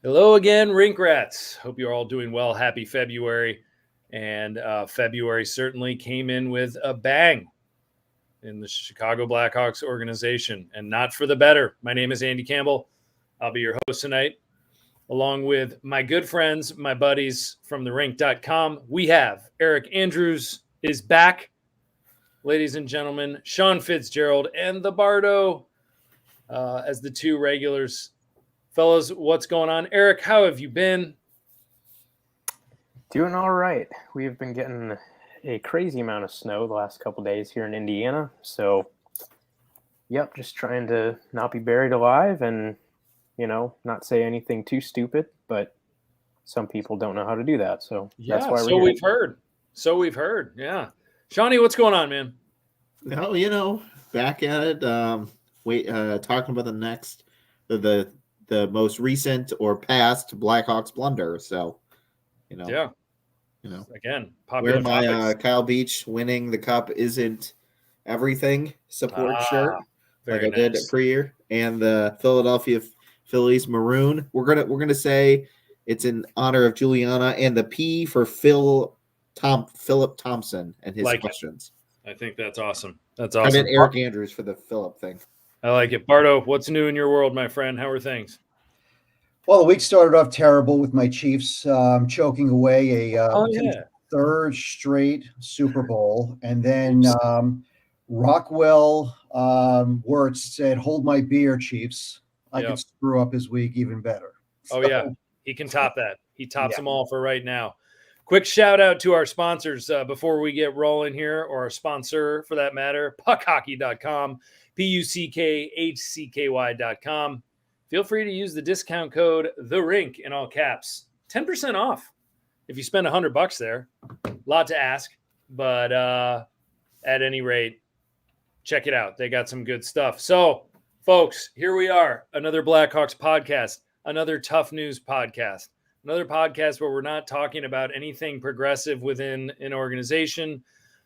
Hello again, Rink Rats. Hope you're all doing well. Happy February. And February certainly came in with a bang in the Chicago Blackhawks organization, and not for the better. My name is Andy Campbell. I'll be your host tonight, along with my good friends, my buddies from the Rink.com. We have Eric Andrews is back, ladies and gentlemen, Sean Fitzgerald and the Bardo as the two regulars. Fellas, what's going on? Eric, how have you been? Doing all right. We've been getting a crazy amount of snow the last couple days here in Indiana. So, yep, just trying to not be buried alive and, not say anything too stupid. But some people don't know how to do that. So that's why we're here. We've heard. Yeah. Shawnee, what's going on, man? No, back at it. Talking about the most recent or past Blackhawks blunder. So, again, popular. Wear my Kyle Beach winning the cup isn't everything support shirt like I did pre-year, and the Philadelphia Phillies maroon. We're gonna say it's in honor of Juliana, and the P for Philip Thompson and his questions. I think that's awesome. That's awesome. I meant Eric Andrews for the Philip thing. I like it. Bardo, what's new in your world, my friend? How are things? Well, the week started off terrible with my Chiefs choking away a third straight Super Bowl. And then Rockwell Wirtz said, "Hold my beer, Chiefs." I could screw up his week even better. So, yeah, he can top that. He tops them all for right now. Quick shout out to our sponsors before we get rolling here, or our sponsor for that matter, puckhockey.com, puckhcky.com. Feel free to use the discount code The Rink in all caps. 10% off if you spend $100 there. A lot to ask, but at any rate, check it out. They got some good stuff. So, folks, here we are. Another Blackhawks podcast, another tough news podcast. Another podcast where we're not talking about anything progressive within an organization.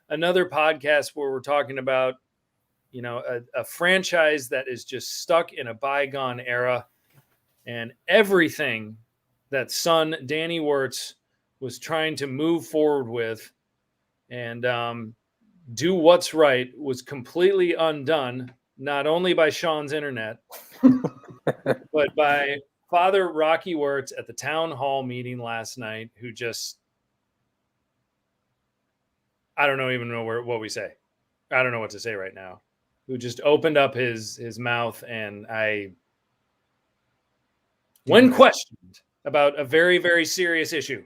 Another podcast where we're talking about, a franchise that is just stuck in a bygone era, and everything that son Danny Wirtz was trying to move forward with and do what's right was completely undone, not only by Sean's internet, but by Father Rocky Wirtz at the town hall meeting last night, who just, I don't even know what we say. I don't know what to say right now. Who just opened up his mouth, and when questioned about a very, very serious issue,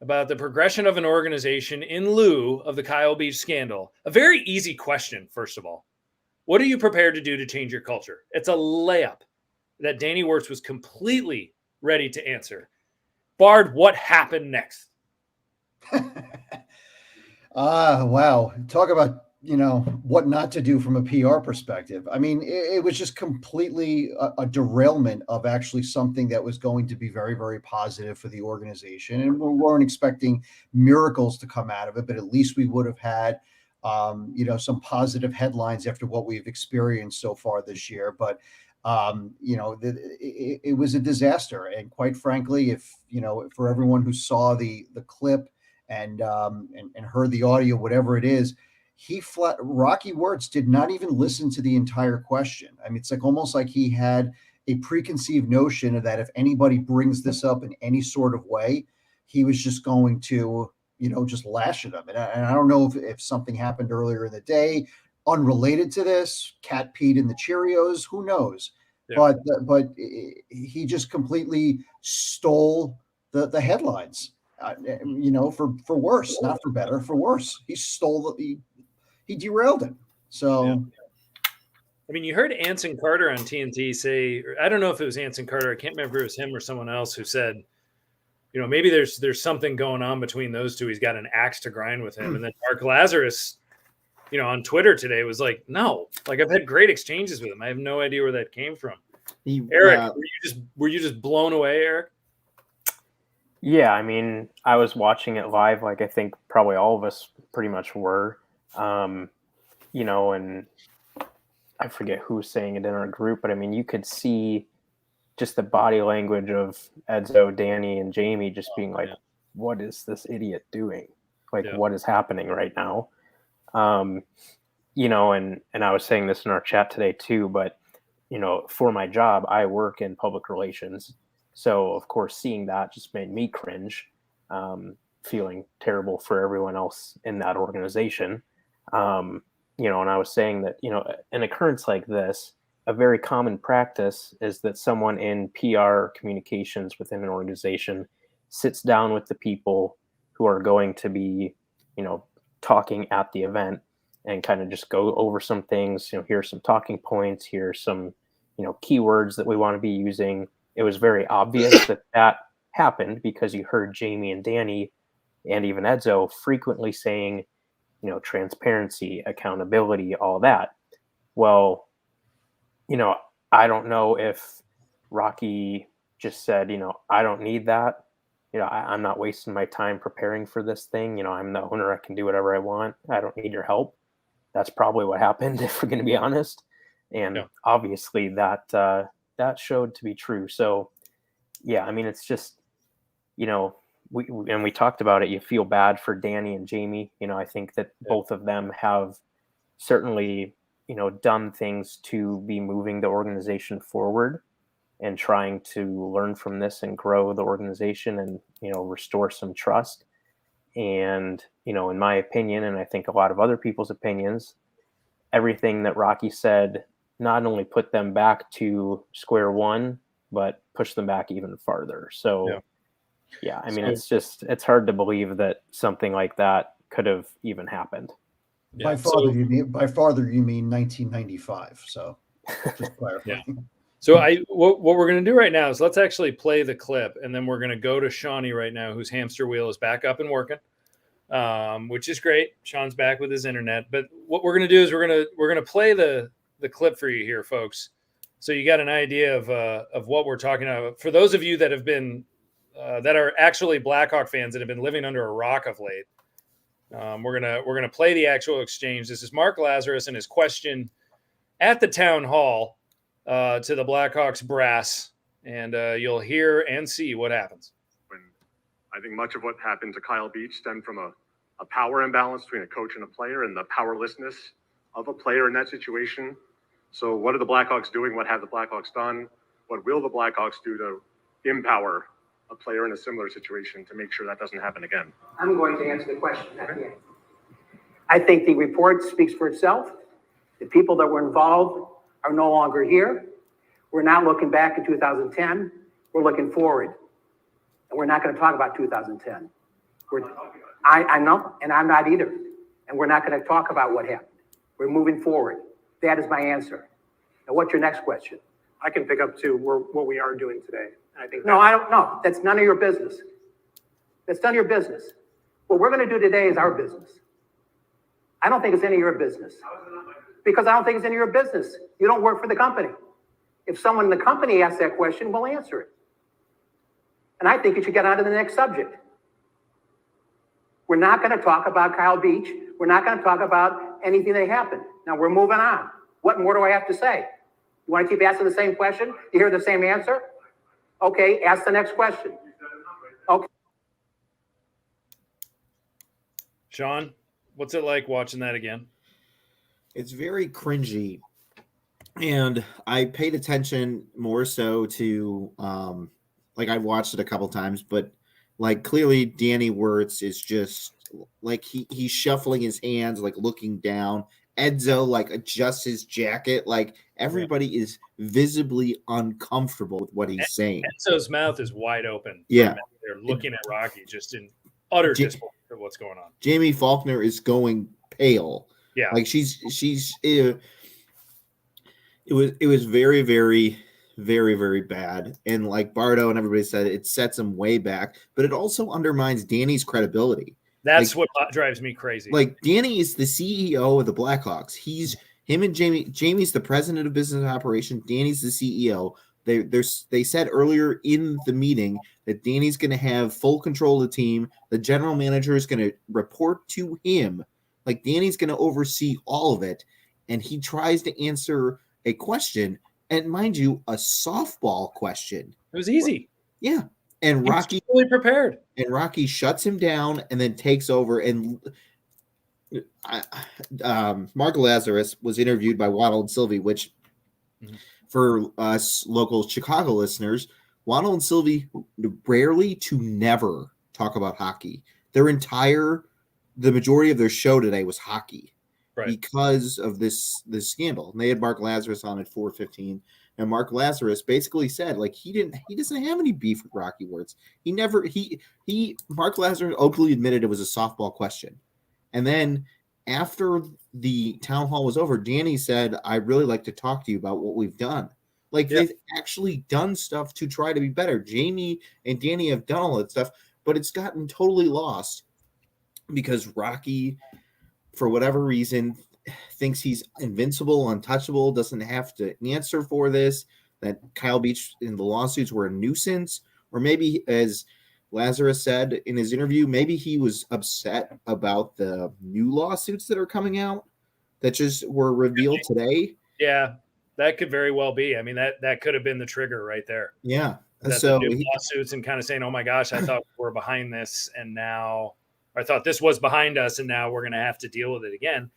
about the progression of an organization in lieu of the Kyle Beach scandal, a very easy question, first of all. What are you prepared to do to change your culture? It's a layup that Danny Wirtz was completely ready to answer. Bard, what happened next? Wow. Talk about, what not to do from a PR perspective. I mean, it was just completely a derailment of actually something that was going to be very, very positive for the organization. And we weren't expecting miracles to come out of it, but at least we would have had, some positive headlines after what we've experienced so far this year. But it was a disaster. And quite frankly, if, for everyone who saw the clip and heard the audio, whatever it is, Rocky Wirtz did not even listen to the entire question. I mean, it's almost like he had a preconceived notion that if anybody brings this up in any sort of way, he was just going to, just lash at them. And I don't know if something happened earlier in the day unrelated to this, cat peed in the Cheerios, who knows? Yeah. But he just completely stole the headlines, for worse, not for better, for worse. He derailed it. So, yeah. I mean, you heard Anson Carter on TNT say, I don't know if it was Anson Carter, I can't remember if it was him or someone else who said, maybe there's something going on between those two. He's got an axe to grind with him. And then Mark Lazarus, on Twitter today was like, no, like I've had great exchanges with him. I have no idea where that came from. Eric, were you just blown away, Eric? Yeah, I mean, I was watching it live, like I think probably all of us pretty much were. And I forget who was saying it in our group, but I mean, you could see just the body language of Edzo, Danny, and Jamie just being like, what is this idiot doing? Like, what is happening right now? You know, and I was saying this in our chat today too, but, you know, for my job, I work in public relations. So, of course, seeing that just made me cringe, feeling terrible for everyone else in that organization. You know, and I was saying that, you know, an occurrence like this, a very common practice is that someone in PR communications within an organization sits down with the people who are going to be, you know, talking at the event and kind of just go over some things, you know, here's some talking points, here's some, you know, keywords that we want to be using. It was very obvious that happened because you heard Jamie and Danny and even Edzo frequently saying, you know, transparency, accountability, all that. Well, you know, I don't know if Rocky just said, you know, I don't need that. You know, I'm not wasting my time preparing for this thing. You know, I'm the owner. I can do whatever I want. I don't need your help. That's probably what happened, if we're going to be honest. And obviously that showed to be true. So, yeah, I mean, it's just, you know, we talked about it. You feel bad for Danny and Jamie. You know, I think that both of them have certainly, you know, done things to be moving the organization forward and trying to learn from this and grow the organization and, you know, restore some trust. And, you know, in my opinion, and I think a lot of other people's opinions, everything that Rocky said not only put them back to square one, but push them back even farther. So, yeah, I mean, it's hard to believe that something like that could have even happened. By farther, you mean 1995. So, just clarifying. So what we're going to do right now is let's actually play the clip, and then we're going to go to Shawnee right now, whose hamster wheel is back up and working, which is great. Sean's back with his internet. But what we're going to do is we're going to play the clip for you here, folks, so you got an idea of what we're talking about. For those of you that have been that are actually Blackhawk fans that have been living under a rock of late, we're gonna play the actual exchange. This is Mark Lazarus and his question at the town hall to the Blackhawks brass, and you'll hear and see what happens. When I think much of what happened to Kyle Beach stemmed from a power imbalance between a coach and a player, and the powerlessness of a player in that situation. So what are the Blackhawks doing? What have the Blackhawks done? What will the Blackhawks do to empower a player in a similar situation to make sure that doesn't happen again? I'm going to answer the question at the end. I think the report speaks for itself. The people that were involved are no longer here. We're not looking back in 2010. We're looking forward. And we're not going to talk about 2010. I know, and I'm not either. And we're not going to talk about what happened. We're moving forward. That is my answer. Now, what's your next question? I can pick up to what we are doing today. I think no, I don't know. That's none of your business. That's none of your business. What we're going to do today is our business. I don't think it's any of your business. Because I don't think it's any of your business. You don't work for the company. If someone in the company asks that question, we'll answer it. And I think you should get on to the next subject. We're not going to talk about Kyle Beach. We're not going to talk about anything that happened. Now we're moving on. What more do I have to say? You want to keep asking the same question? You hear the same answer? Okay, ask the next question. Okay. Sean, what's it like watching that again? It's very cringy. And I paid attention more so to, like I watched it a couple times, but like clearly Danny Wirtz is just like he's shuffling his hands, like looking down. Edzo like adjusts his jacket. Like everybody is visibly uncomfortable with what he's saying. Edzo's mouth is wide open. Yeah. They're looking at Rocky just in utter disbelief of what's going on. Jamie Faulkner is going pale. Yeah. Like it was very, very, very, very bad. And like Bardo and everybody said, it sets him way back, but it also undermines Danny's credibility. That's like, what drives me crazy. Like Danny is the CEO of the Blackhawks. Him and Jamie's the president of business operations. Danny's the CEO. They said earlier in the meeting that Danny's going to have full control of the team. The general manager is going to report to him. Like Danny's going to oversee all of it. And he tries to answer a question And mind you, a softball question. It was easy. Yeah. And Rocky fully prepared. And Rocky shuts him down and then takes over. And Mark Lazarus was interviewed by Waddle and Sylvie, which for us local Chicago listeners, Waddle and Sylvie rarely to never talk about hockey. The majority of their show today was hockey. Right. Because of this scandal. And they had Mark Lazarus on at 4:15, and Mark Lazarus basically said like he doesn't have any beef with Rocky Wirtz. Mark Lazarus openly admitted it was a softball question. And then after the town hall was over, Danny said, "I'd really like to talk to you about what we've done." Like they've actually done stuff to try to be better. Jamie and Danny have done all that stuff, but it's gotten totally lost because Rocky, for whatever reason, thinks he's invincible, untouchable, doesn't have to answer for this, that Kyle Beach in the lawsuits were a nuisance, or maybe, as Lazarus said in his interview, maybe he was upset about the new lawsuits that are coming out that just were revealed today. Yeah, that could very well be. I mean, that could have been the trigger right there. Yeah. So the new lawsuits and kind of saying, oh my gosh, I thought we were behind this, and now I thought this was behind us, and now we're going to have to deal with it again.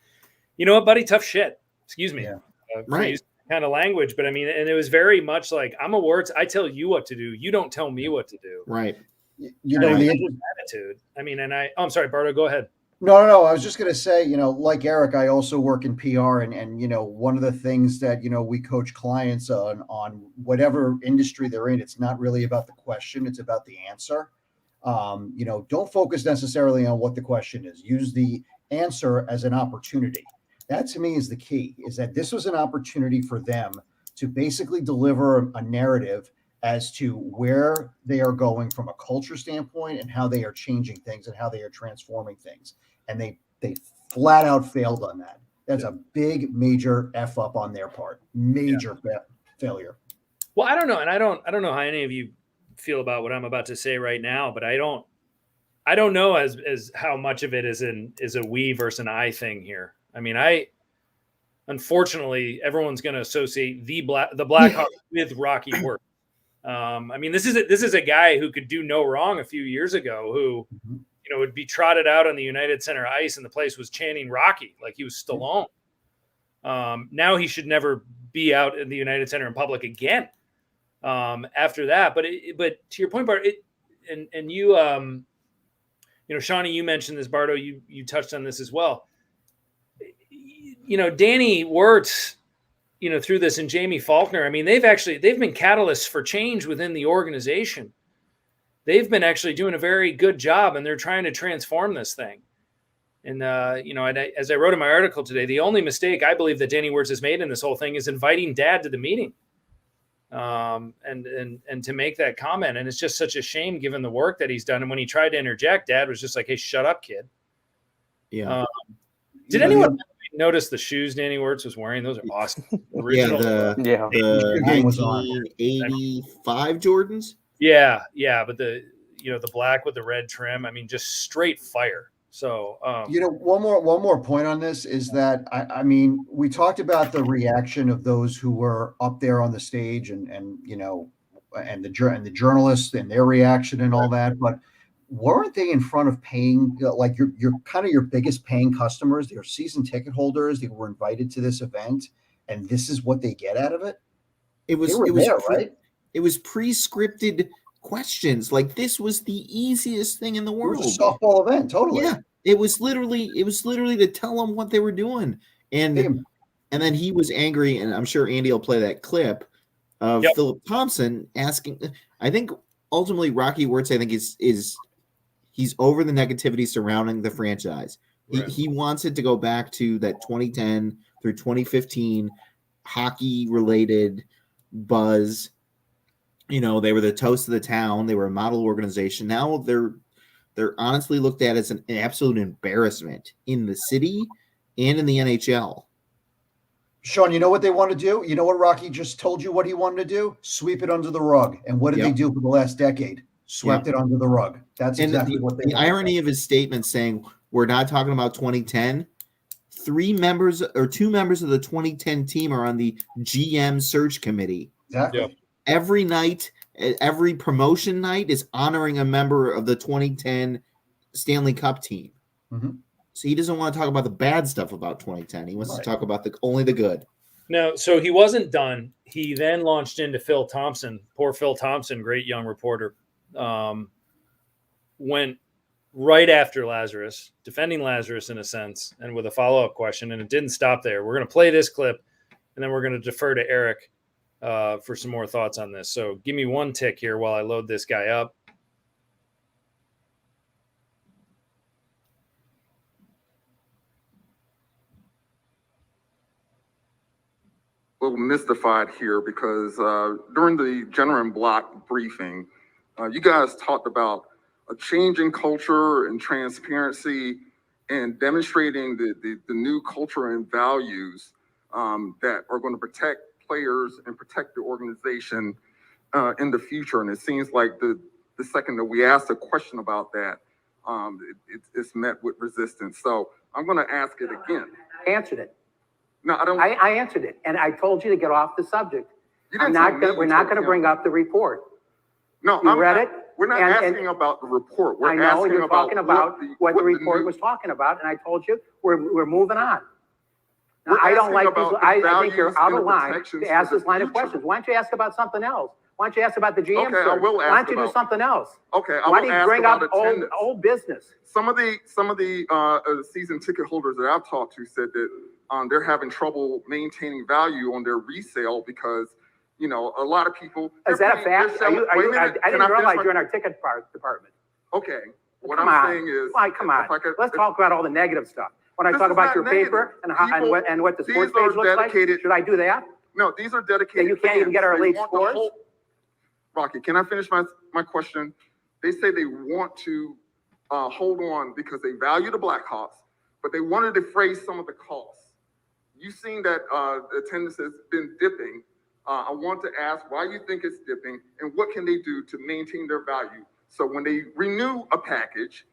You know what, buddy? Tough shit. Excuse me. Yeah. Right. Kind of language, but I mean, and it was very much like, I'm a Wirtz. I tell you what to do. You don't tell me what to do. Right. You know, the attitude. I mean, and I'm sorry, Bardo, go ahead. No. I was just going to say, you know, like Eric, I also work in PR, and you know, one of the things that, you know, we coach clients on whatever industry they're in, it's not really about the question, it's about the answer. You know, don't focus necessarily on what the question is. Use the answer as an opportunity. That to me is the key, is that this was an opportunity for them to basically deliver a narrative as to where they are going from a culture standpoint and how they are changing things and how they are transforming things. And they flat out failed on that. That's a big, major F up on their part. Major failure. Well, I don't know. And I don't know how any of you feel about what I'm about to say right now, but I don't know as how much of it is a we versus an I thing here. I mean, unfortunately, everyone's going to associate the Blackhawks with Rocky Wirtz. I mean, this is a guy who could do no wrong a few years ago, who you know would be trotted out on the United Center ice, and the place was chanting Rocky like he was Stallone. Now he should never be out in the United Center in public again. After that, but to your point, Bart, and you, you know, Shawnee, you mentioned this, Bardo, you touched on this as well. You know, Danny Wirtz, you know, through this, and Jamie Faulkner, I mean, they've been catalysts for change within the organization. They've been actually doing a very good job, and they're trying to transform this thing. And, you know, as I wrote in my article today, the only mistake I believe that Danny Wirtz has made in this whole thing is inviting Dad to the meeting. And to make that comment. And it's just such a shame given the work that he's done. And when he tried to interject, Dad was just like, hey, shut up, kid. Yeah. Did anyone notice the shoes Danny Wirtz was wearing? Those are awesome. Original, the 1985 Jordans. Yeah. But the black with the red trim, I mean, just straight fire. So, you know, one more point on this is that I mean, we talked about the reaction of those who were up there on the stage, and you know, and the journalists and their reaction and all that, but weren't they in front of paying, like your kind of your biggest paying customers, their season ticket holders? They were invited to this event, and this is what they get out of it. It was right. It was pre-scripted questions. Like, this was the easiest thing in the world. It was a softball event, totally. Yeah, it was literally to tell them what they were doing, and then he was angry, and I'm sure Andy will play that clip of Philip Thompson asking. I think ultimately Rocky Wirtz, I think is he's over the negativity surrounding the franchise. Right. He wants it to go back to that 2010 through 2015 hockey related buzz. You know, they were the toast of the town. They were a model organization. Now they're honestly looked at as an absolute embarrassment in the city and in the NHL. Sean, you know what they want to do? You know what Rocky just told you what he wanted to do? Sweep it under the rug. And what did they do for the last decade? Swept it under the rug. That's exactly what they. The irony of his statement saying we're not talking about 2010 two members of the 2010 team are on the GM search committee. Exactly. Yep. Every night, every promotion night is honoring a member of the 2010 Stanley Cup team. Mm-hmm. So he doesn't want to talk about the bad stuff about 2010. He wants Right. to talk about only the good. No, so he wasn't done. He then launched into Phil Thompson. Poor Phil Thompson, great young reporter. Went right after Lazarus, defending Lazarus in a sense, and with a follow-up question. And it didn't stop there. We're going to play this clip, and then we're going to defer to Eric for some more thoughts on this. So give me one tick here while I load this guy up. A little mystified here because during the Jenner and Block briefing, you guys talked about a change in culture and transparency and demonstrating the new culture and values that are going to protect players and protect the organization in the future. And it seems like the second that we asked a question about that, it's met with resistance. So I'm going to ask it again. I answered it. No, I don't. I answered it, and I told you to get off the subject. We're not going to bring up the report. No, You read it? We're not asking about the report. We're I know asking you're about talking about what the report new- was talking about, and I told you we're moving on. Now, We're I don't asking like about these. the I think values you're out and of the line protections to ask for this the line of future. questions. Why don't you ask about something else? Why don't you ask about the GM Okay, I search? will Why ask don't you do about- something else? Okay, I Why will do you ask bring about up attendance. old business? Some of the season ticket holders that I've talked to said that they're having trouble maintaining value on their resale because, you know, a lot of people. Is that a fact? I didn't realize you're in our ticket department. Okay, what Come I'm on. saying is. Come on. if I could- Let's talk about all the negative stuff. When I This talk is about not your paper negative. and how People- and what the sports these are page looks like, dedicated- should I do that? No, these are dedicated. you can't even fans. get our They elite want the scores? whole- Rocky, can I finish my question? They say they want to hold on because they value the Blackhawks, but they wanted to phrase some of the costs. You've seen that attendance has been dipping. I want to ask why you think it's dipping and what can they do to maintain their value? So when they renew a package,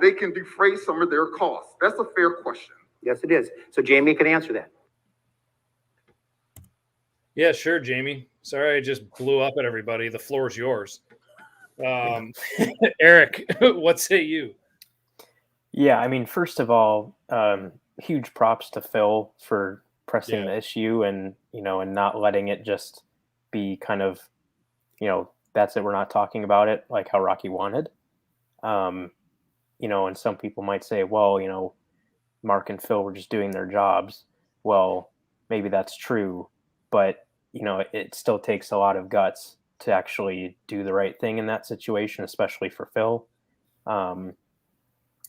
they can defray some of their costs. That's a fair question. Yes, it is. So Jamie can answer that. Yeah, sure, Jamie. Sorry, I just blew up at everybody. The floor is yours. Eric, what say you? Yeah, I mean, first of all, huge props to Phil for pressing the issue and, and not letting it just be kind of, that's it. We're not talking about it like how Rocky wanted. And some people might say, well, Mark and Phil were just doing their jobs. Well, maybe that's true, but it still takes a lot of guts to actually do the right thing in that situation, especially for Phil.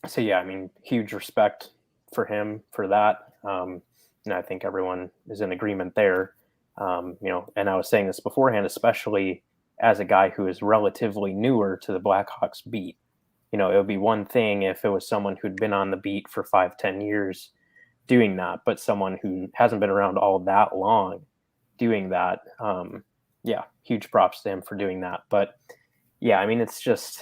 So yeah, I mean, huge respect for him for that. I think everyone is in agreement there. And I was saying this beforehand, especially as a guy who is relatively newer to the Blackhawks beat. It would be one thing if it was someone who'd been on the beat for 5-10 years doing that, but someone who hasn't been around all that long doing that. Huge props to him for doing that. But yeah, I mean, it's just,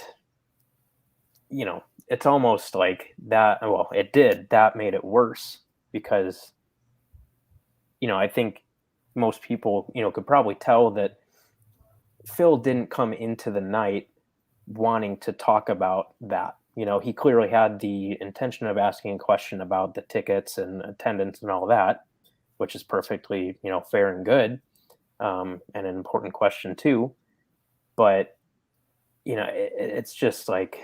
it's almost like that. Well, that made it worse because, I think most people, could probably tell that Phil didn't come into the night wanting to talk about that. He clearly had the intention of asking a question about the tickets and attendance and all that, which is perfectly, fair and good. And an important question too. But, it's just like,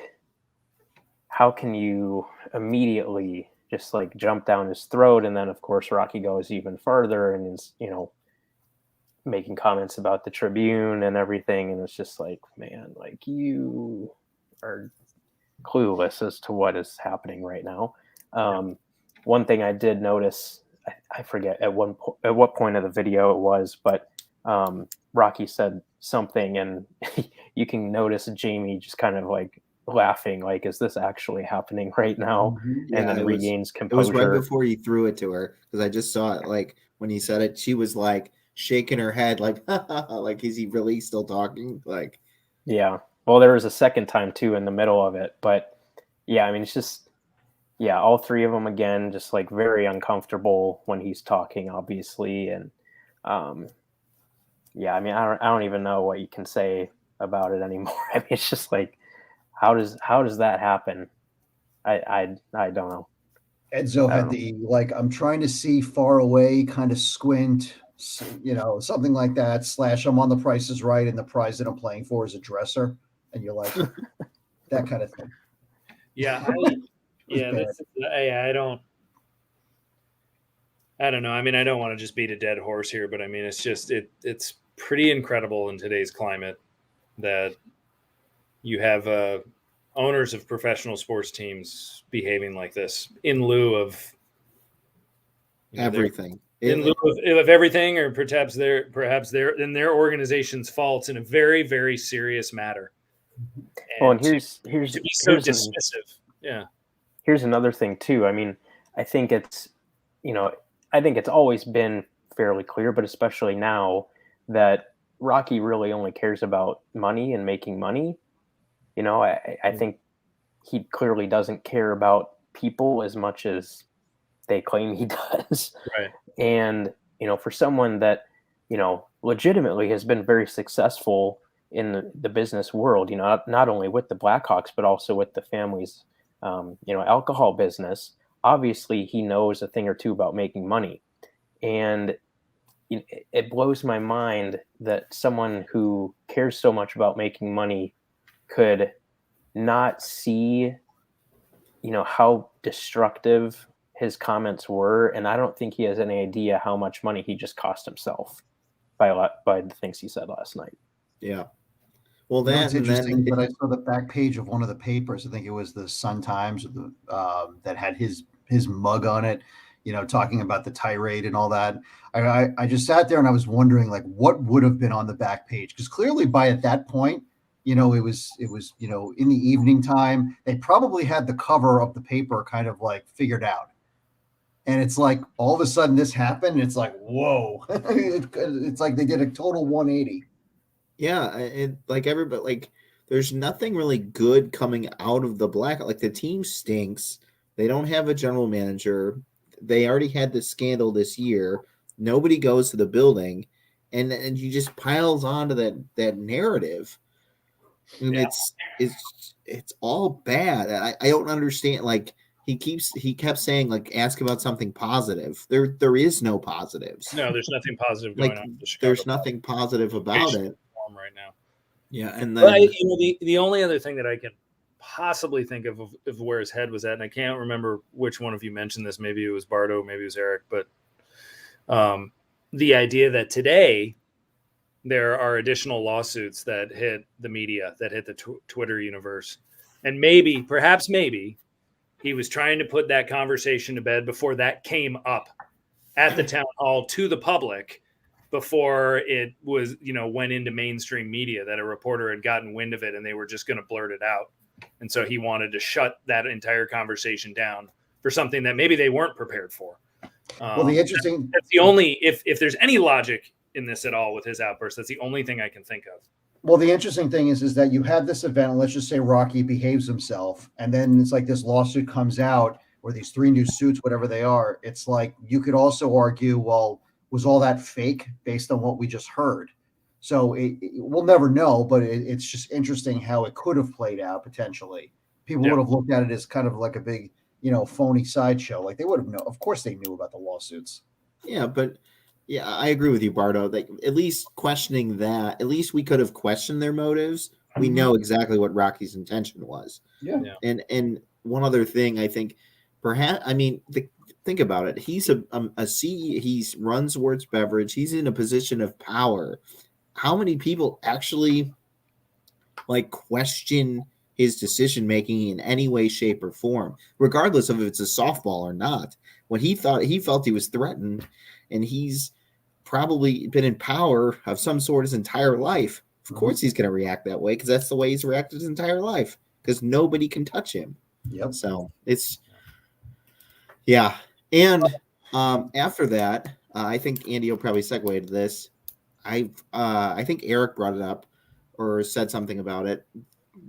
how can you immediately just like jump down his throat? And then of course, Rocky goes even further and is, making comments about the Tribune and everything. And it's just like, man, like you are clueless as to what is happening right now. One thing I did notice, I forget at what point of the video it was, but Rocky said something and you can notice Jamie just kind of like laughing, like, is this actually happening right now? Mm-hmm. And then regains composure. It was right before he threw it to her because I just saw it. Like when he said it, she was like shaking her head like, like, is he really still talking? Like, yeah. Well, there was a second time too in the middle of it, but yeah, I mean, it's just, yeah, all three of them again, just like very uncomfortable when he's talking, obviously, and yeah, I mean, I don't even know what you can say about it anymore. I mean, it's just like, how does that happen? I don't know. Edzo had the like, I'm trying to see far away, kind of squint, something like that. / I'm on The Price is Right, and the prize that I'm playing for is a dresser, and you're like that kind of thing. Yeah, I don't know. I mean, I don't want to just beat a dead horse here, but I mean, it's just it's pretty incredible in today's climate that you have owners of professional sports teams behaving like this in lieu of everything. In lieu of everything, or perhaps they're in their organization's faults in a very, very serious matter. And here's to be so dismissive. Yeah. Here's another thing too. I mean, I think it's always been fairly clear, but especially now, that Rocky really only cares about money and making money. I think he clearly doesn't care about people as much as they claim he does. Right. And, for someone that, legitimately has been very successful in the business world, not only with the Blackhawks, but also with the family's, alcohol business, obviously he knows a thing or two about making money. And it blows my mind that someone who cares so much about making money could not see, how destructive his comments were. And I don't think he has any idea how much money he just cost himself by the things he said last night. Yeah. Well, that's interesting. But I saw the back page of one of the papers. I think it was the Sun Times, that had his mug on it, talking about the tirade and all that. I just sat there and I was wondering, like, what would have been on the back page? Because clearly at that point, it was in the evening time. They probably had the cover of the paper kind of like figured out. And it's like, all of a sudden this happened. And it's like, whoa, it's like they did a total 180. Yeah. Everybody, there's nothing really good coming out of the Black. Like, the team stinks. They don't have a general manager. They already had this scandal this year. Nobody goes to the building, and you just piles onto that narrative. I mean, it's all bad. I don't understand. Like, he kept saying, like, ask about something positive. There is no positives. No, there's nothing positive going on. There's nothing positive about it right now. Yeah, and then the only other thing that I can possibly think of where his head was at, and I can't remember which one of you mentioned this. Maybe it was Bardo, maybe it was Eric, but the idea that today there are additional lawsuits that hit the media, that hit the Twitter universe, and perhaps he was trying to put that conversation to bed before that came up at the town hall to the public, before it was, went into mainstream media, that a reporter had gotten wind of it and they were just going to blurt it out. And so he wanted to shut that entire conversation down for something that maybe they weren't prepared for. Well, that's the only, if there's any logic in this at all with his outburst, that's the only thing I can think of. Well, the interesting thing is that you have this event, and let's just say Rocky behaves himself, and then it's like this lawsuit comes out, or these 3 new suits, whatever they are. It's like, you could also argue, well, was all that fake based on what we just heard? So we'll never know, but it's just interesting how it could have played out potentially. People would have looked at it as kind of like a big, phony sideshow. Like, they would have known. Of course they knew about the lawsuits. Yeah, but yeah, I agree with you, Bardo. Like, at least questioning that, at least we could have questioned their motives. We know exactly what Rocky's intention was. Yeah. And one other thing, I think, perhaps, I mean, think about it. He's a CEO. He runs Wirtz Beverage. He's in a position of power. How many people actually question his decision making in any way, shape, or form, regardless of if it's a softball or not? When he felt he was threatened, and he's probably been in power of some sort his entire life. Of course, he's going to react that way, because that's the way he's reacted his entire life. Because nobody can touch him. Yep. So it's. Yeah. And after that, I think Andy will probably segue to this. I think Eric brought it up or said something about it.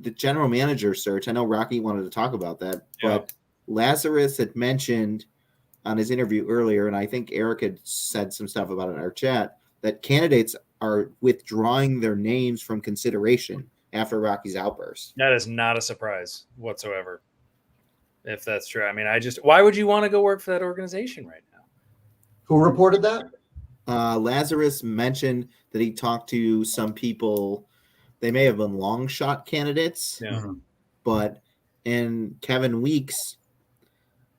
The general manager search. I know Rocky wanted to talk about that, but Lazarus had mentioned on his interview earlier, and I think Eric had said some stuff about it in our chat, that candidates are withdrawing their names from consideration after Rocky's outburst. That is not a surprise whatsoever, if that's true. I mean, why would you want to go work for that organization right now? Who reported that? Lazarus mentioned that he talked to some people. They may have been long shot candidates, and Kevin Weeks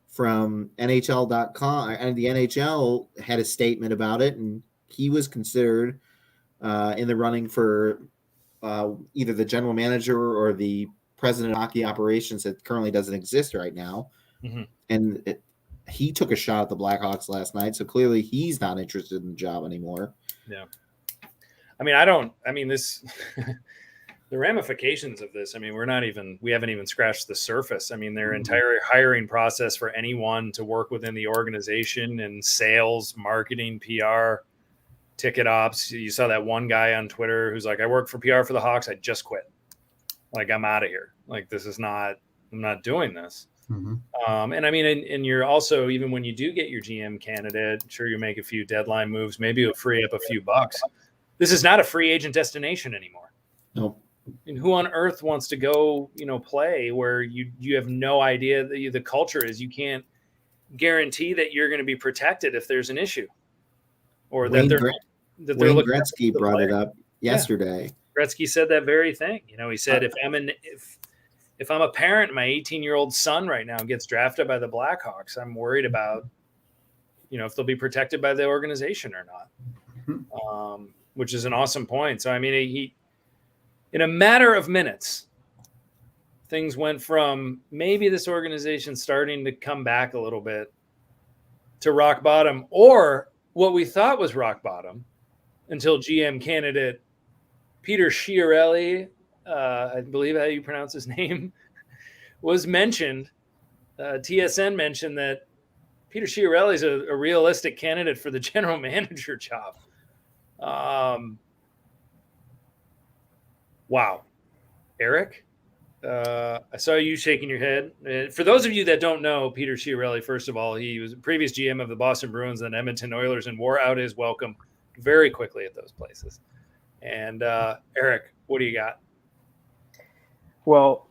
from NHL.com and the NHL had a statement about it, and he was considered in the running for either the general manager or the president of hockey operations that currently doesn't exist right now. Mm-hmm. And he took a shot at the Blackhawks last night, so clearly he's not interested in the job anymore. Yeah. This the ramifications of this, we haven't even scratched the surface. I mean, their entire hiring process for anyone to work within the organization and sales, marketing, PR, ticket ops. You saw that one guy on Twitter who's like, I work for PR for the Hawks. I just quit. Like, I'm out of here. Like, I'm not doing this. Mm-hmm. And you're also, even when you do get your GM candidate, sure, you make a few deadline moves, maybe you'll free up a few bucks. This is not a free agent destination anymore. Nope. And who on earth wants to go, play where you have no idea the culture is? You can't guarantee that you're going to be protected if there's an issue, or Wayne Wayne Gretzky brought it up yesterday. Yeah. Gretzky said that very thing. He said, if I'm a parent, my 18-year-old son right now gets drafted by the Blackhawks, I'm worried about, if they'll be protected by the organization or not, which is an awesome point. So, he in a matter of minutes, things went from maybe this organization starting to come back a little bit to rock bottom, or what we thought was rock bottom, until GM candidate Peter Chiarelli, I believe how you pronounce his name, was mentioned. TSN mentioned that Peter Chiarelli is a realistic candidate for the general manager job. Wow. Eric, I saw you shaking your head. For those of you that don't know, Peter Chiarelli, first of all, he was a previous GM of the Boston Bruins and Edmonton Oilers, and wore out his welcome very quickly at those places. And Eric, what do you got? Well,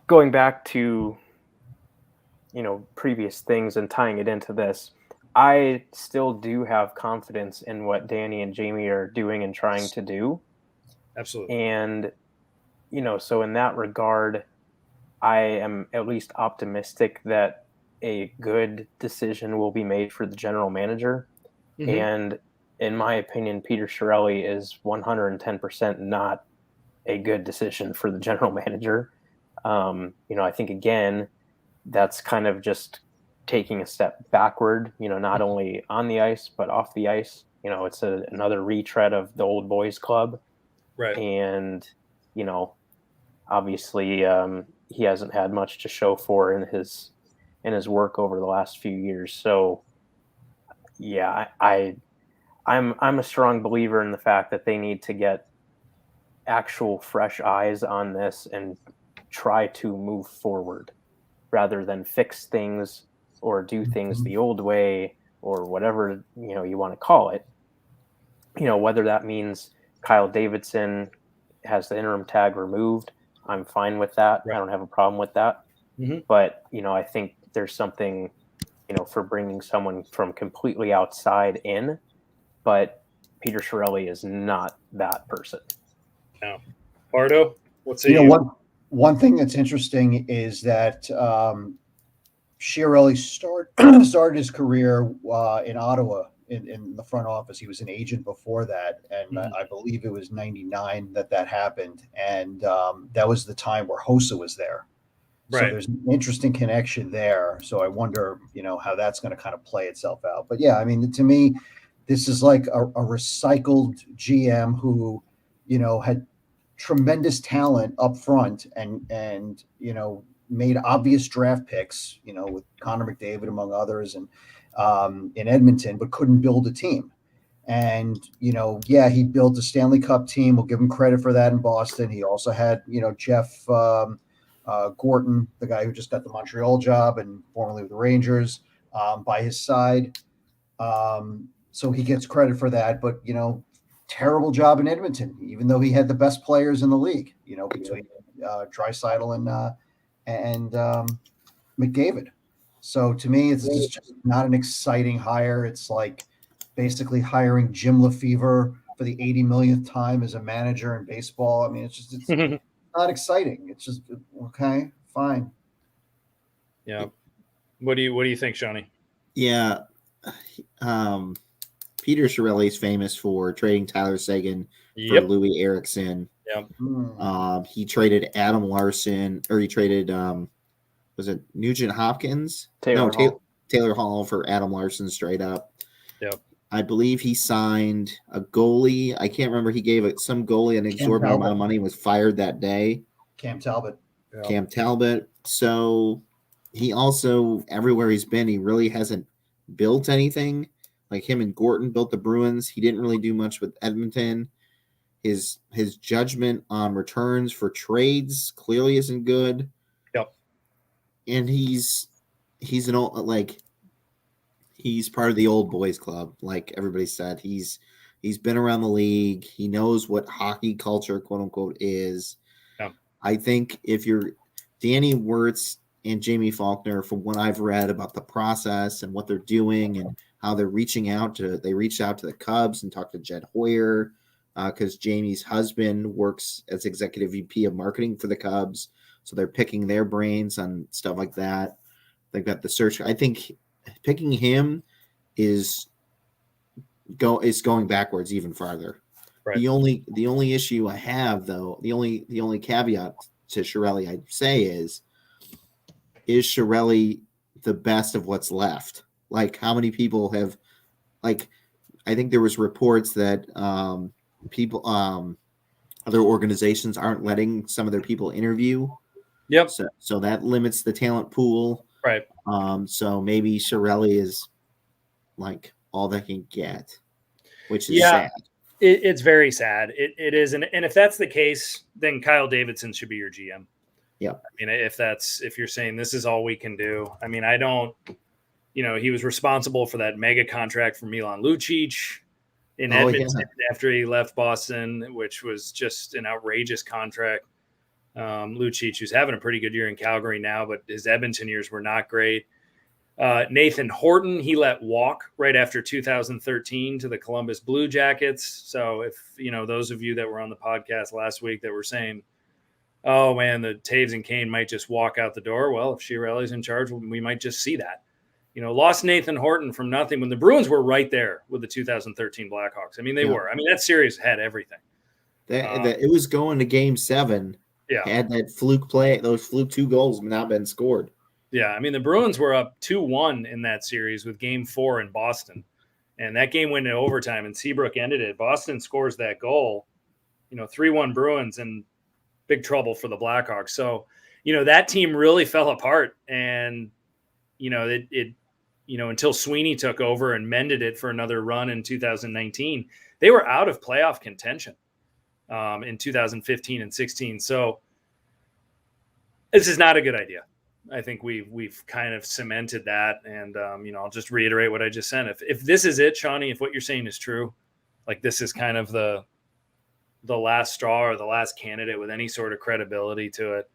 going back to, previous things and tying it into this, I still do have confidence in what Danny and Jamie are doing and trying to do. Absolutely. And, so in that regard, I am at least optimistic that a good decision will be made for the general manager. Mm-hmm. And in my opinion, Peter Chiarelli is 110% not a good decision for the general manager. I think, again, that's kind of just taking a step backward, not only on the ice, but off the ice. It's another retread of the old boys club. Right. And, obviously he hasn't had much to show for in his work over the last few years. So yeah, I'm a strong believer in the fact that they need to get actual fresh eyes on this and try to move forward rather than fix things or do things the old way or whatever, you want to call it. Whether that means Kyle Davidson has the interim tag removed, I'm fine with that. Right. I don't have a problem with that. Mm-hmm. But, I think there's something, for bringing someone from completely outside in, but Peter Chiarelli is not that person. No. Pardo, what's one thing that's interesting is that Chiarelli started his career in Ottawa in the front office. He was an agent before that, and I believe it was 99 that happened, and that was the time where Hossa was there. Right. So there's an interesting connection there. So I wonder, how that's going to kind of play itself out. But yeah, to me, this is like a recycled GM who, had tremendous talent up front and made obvious draft picks, with Connor McDavid among others, and in Edmonton, but couldn't build a team. And he built a Stanley Cup team. We'll give him credit for that in Boston. He also had Jeff Gorton, the guy who just got the Montreal job and formerly with the Rangers, by his side. So he gets credit for that. But, terrible job in Edmonton, even though he had the best players in the league, between Draisaitl and McDavid. So to me, it's just not an exciting hire. It's like basically hiring Jim Lefevre for the 80 millionth time as a manager in baseball. I mean, it's not exciting. It's just, okay, fine. Yeah. What do you think, Shawnee? Yeah. Peter Chiarelli is famous for trading Tyler Seguin for Louis Eriksson. Yep. He traded Adam Larson, or he traded was it Nugent Hopkins? Taylor Hall for Adam Larson straight up. Yep. I believe he signed a goalie. I can't remember. He gave some goalie an exorbitant amount of money and was fired that day. Cam Talbot. Yep. Cam Talbot. So he also, everywhere he's been, he really hasn't built anything. Like him and Gorton built the Bruins. He didn't really do much with Edmonton. His judgment on returns for trades clearly isn't good. Yep. And he's an old, like, he's part of the old boys club, like everybody said. He's been around the league. He knows what hockey culture, quote unquote, is. Yeah. I think if you're Danny Wirtz and Jamie Faulkner, from what I've read about the process and what they're doing and how they're reaching out to, they reached out to the Cubs and talked to Jed Hoyer because Jamie's husband works as executive VP of marketing for the Cubs. So they're picking their brains on stuff like that. They've got the search. I think picking him is going backwards even farther. Right. The only issue I have, though, the only caveat to Chiarelli I'd say is Chiarelli the best of what's left? Like, how many people have, like, I think there was reports that people, other organizations aren't letting some of their people interview. Yep. So that limits the talent pool. Right. So maybe Chiarelli is like all they can get, which is sad. It's very sad. It is. And if that's the case, then Kyle Davidson should be your GM. Yeah. I mean, if you're saying this is all we can do, I mean, I don't, he was responsible for that mega contract for Milan Lucic in Edmonton after he left Boston, which was just an outrageous contract. Lucic, who's having a pretty good year in Calgary now, but his Edmonton years were not great. Nathan Horton, he let walk right after 2013 to the Columbus Blue Jackets. So if, those of you that were on the podcast last week that were saying, oh man, the Taves and Kane might just walk out the door. Well, if Chiarelli's in charge, we might just see that. Lost Nathan Horton from nothing when the Bruins were right there with the 2013 Blackhawks. I mean, they were. I mean, that series had everything. It was going to Game 7. Yeah. Had that fluke play, those fluke 2 goals not been scored. Yeah, I mean, the Bruins were up 2-1 in that series with Game 4 in Boston. And that game went into overtime, and Seabrook ended it. Boston scores that goal, 3-1 Bruins, and big trouble for the Blackhawks. So, that team really fell apart. And, until Sweeney took over and mended it for another run in 2019, they were out of playoff contention in 2015 and 16. So this is not a good idea. I think we've kind of cemented that. And, I'll just reiterate what I just said. If this is it, Shawnee, if what you're saying is true, like this is kind of the last straw or the last candidate with any sort of credibility to it,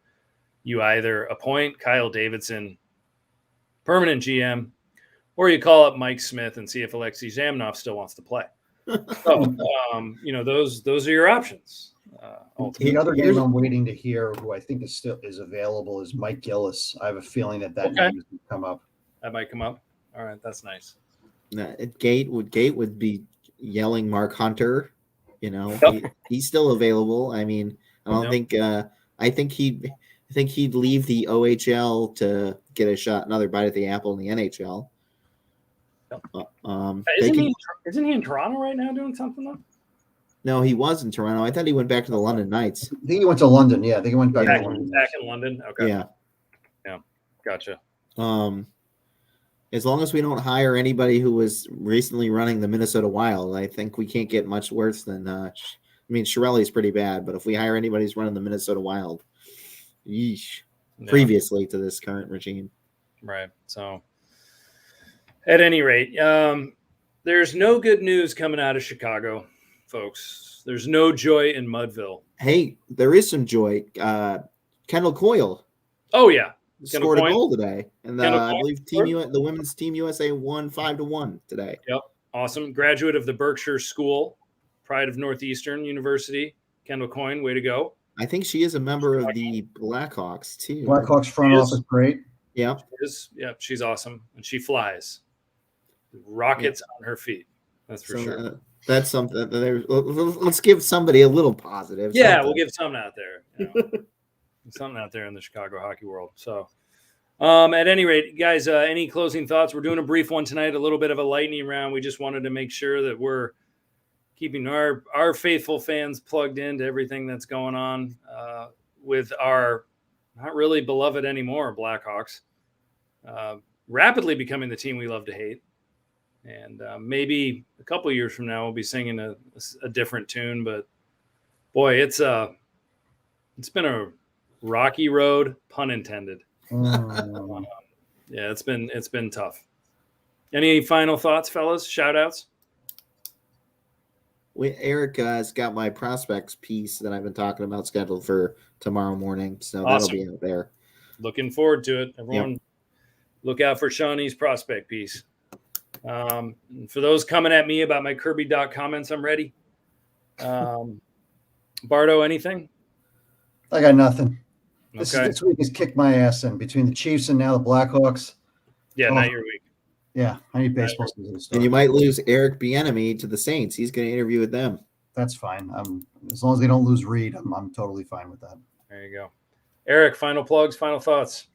you either appoint Kyle Davidson permanent GM, or you call up Mike Smith and see if Alexei Zhamnov still wants to play. So, those are your options. The other name I'm waiting to hear, who I think is available, is Mike Gillis. I have a feeling that name is going to come up. That might come up. All right, that's nice. Gate would be yelling Mark Hunter. He's still available. I mean, I don't think. I think he'd leave the OHL to get a shot, another bite at the apple in the NHL. Isn't he in Toronto right now doing something though? No, he was in Toronto. I thought he went back to the London Knights. I think he went to London. Yeah, I think he went back to London. Back in London. Okay. Yeah. Gotcha. As long as we don't hire anybody who was recently running the Minnesota Wild, I think we can't get much worse than. Chiarelli's pretty bad, but if we hire anybody who's running the Minnesota Wild, yeesh. previously to this current regime. Right. So at any rate, there's no good news coming out of Chicago, folks. There's no joy in Mudville. Hey, there is some joy. Kendall Coyle. Oh, yeah. Scored a goal today. And I believe the women's Team USA won 5-1 today. Yep. Awesome. Graduate of the Berkshire School, pride of Northeastern University. Kendall Coyne, way to go. I think she is a member of the Blackhawks, too. Blackhawks front office, great. Yeah. She's awesome. And she flies. Rockets on her feet. That's for sure. That's something. Let's give somebody a little positive. Yeah, something. We'll give something out there. Something out there in the Chicago hockey world. So, at any rate, guys, any closing thoughts? We're doing a brief one tonight, a little bit of a lightning round. We just wanted to make sure that we're keeping our faithful fans plugged into everything that's going on with our not really beloved anymore Blackhawks, rapidly becoming the team we love to hate. And maybe a couple years from now, we'll be singing a different tune. But boy, it's been a rocky road, pun intended. Yeah, it's been tough. Any final thoughts, fellas? Shout outs? Eric has got my prospects piece that I've been talking about scheduled for tomorrow morning, so awesome. That'll be out there. Looking forward to it. Everyone, look out for Shawnee's prospect piece. For those coming at me about my Kirby Doc comments, I'm ready. Bardo, anything? I got nothing. Okay. This week has kicked my ass in between the Chiefs and now the Blackhawks. Yeah, not your week. Yeah, I need baseball season to start. And you might lose Eric Bieniemy to the Saints. He's going to interview with them. That's fine. As long as they don't lose Reed, I'm totally fine with that. There you go. Eric, final plugs, final thoughts.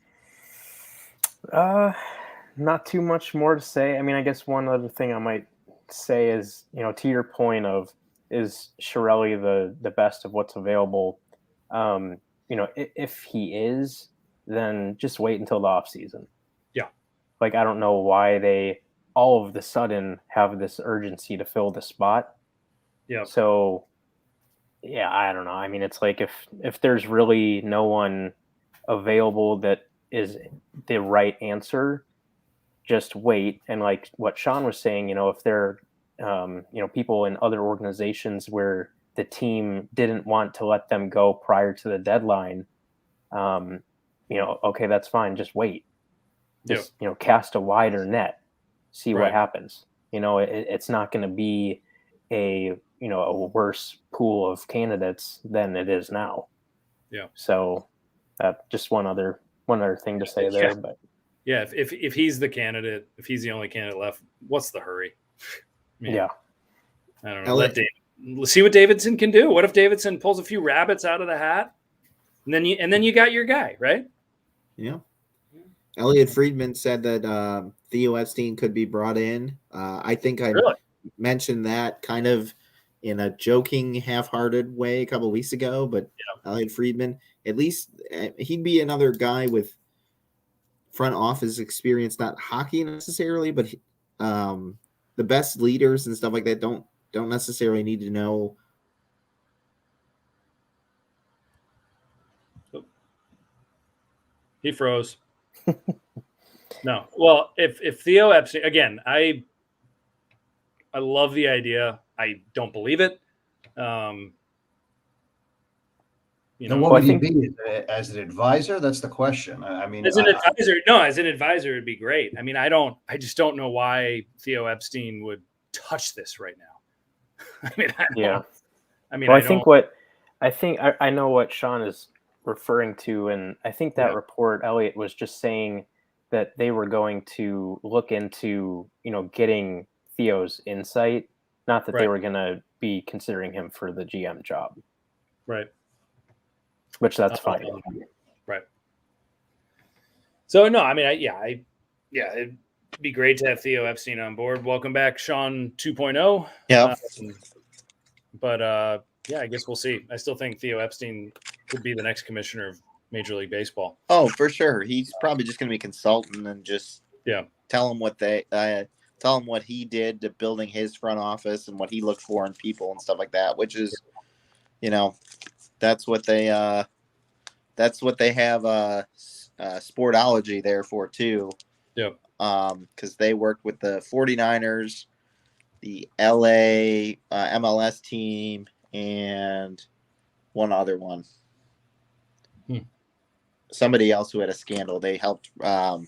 Not too much more to say. I mean, I guess one other thing I might say is, to your point of, is Chiarelli the best of what's available? If he is, then just wait until the off season. Yeah. Like, I don't know why they all of the sudden have this urgency to fill the spot. Yeah. So, yeah, I don't know. I mean, it's like if there's really no one available that is the right answer, just wait. And like what Sean was saying, if there are, people in other organizations where the team didn't want to let them go prior to the deadline, okay, that's fine. Just wait. Just, cast a wider net, see what happens. It's not going to be a worse pool of candidates than it is now. Yeah. So just one other thing to say there, but yeah, if he's the candidate, if he's the only candidate left, what's the hurry? Yeah. I don't know. Let's see what Davidson can do. What if Davidson pulls a few rabbits out of the hat, and then you got your guy, right? Yeah. Elliot Friedman said that Theo Epstein could be brought in. I think I mentioned that kind of in a joking, half-hearted way a couple of weeks ago, but Elliot Friedman, at least he'd be another guy with front office experience, not hockey necessarily, but the best leaders and stuff like that don't necessarily need to know. He froze. No. Well, if Theo Epstein, again, I love the idea. I don't believe it. What would he be as an advisor? That's the question. I mean, as an advisor, it'd be great. I mean, I just don't know why Theo Epstein would touch this right now. I know what Sean is referring to, and I think that report, Elliot was just saying that they were going to look into, getting Theo's insight, not that they were going to be considering him for the GM job. Right. Which that's fine. Right. So no, I mean, it'd be great to have Theo Epstein on board. Welcome back, Sean 2.0. Yeah. I guess we'll see. I still think Theo Epstein could be the next commissioner of Major League Baseball. Oh, for sure. He's probably just going to be consultant and just tell him what he did to building his front office and what he looked for in people and stuff like that, which is, that's what they that's what they have Sportology there for too. Yep. Because they worked with the 49ers, the LA MLS team, and one other one. Somebody else who had a scandal. They helped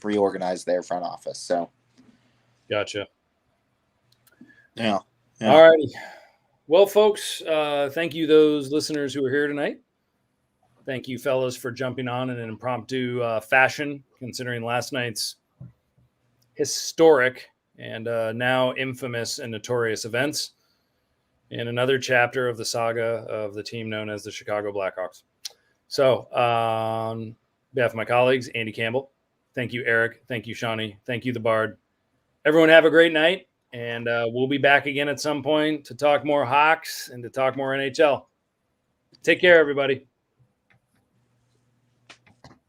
reorganize their front office. So, gotcha. Yeah. All righty. Well, folks, thank you, those listeners who are here tonight. Thank you, fellas, for jumping on in an impromptu fashion, considering last night's historic and now infamous and notorious events in another chapter of the saga of the team known as the Chicago Blackhawks. So, on behalf of my colleagues, Andy Campbell, thank you, Eric. Thank you, Shawnee. Thank you, the Bard. Everyone have a great night, and we'll be back again at some point to talk more Hawks and to talk more NHL. Take care, everybody.